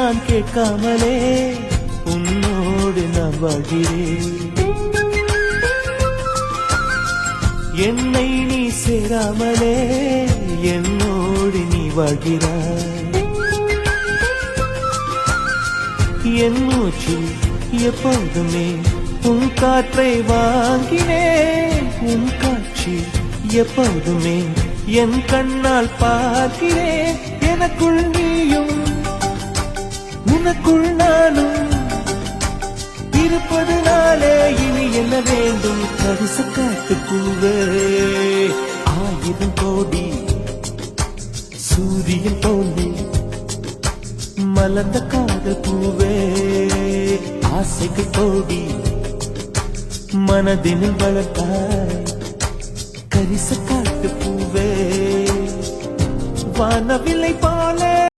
நான் கேட்காமலே உன்னோடு நான் வாழ்கிறேன். என்னை நீ சேராமலே என்னோடு நீ வாழ்கிறாய். என் மூச்சில் எப்போதுமே உன் காற்றை வாங்கினேன். உன் காட்சி எப்போதுமே என் கண்ணால் பார்க்கிறேன். எனக்குள் நீயும் உனக்குள் நானும் இருப்பதனாலே இனி என்ன வேண்டும்? கரிச காட்டு பூவே, 1000 கோடி சூரியன் போலே மலர்ந்த காதல் பூவே, ஆசைகள் கோடி மனதினில் வளர்த்தாய். கரிச காட்டு பூவே, வானவில்லை போல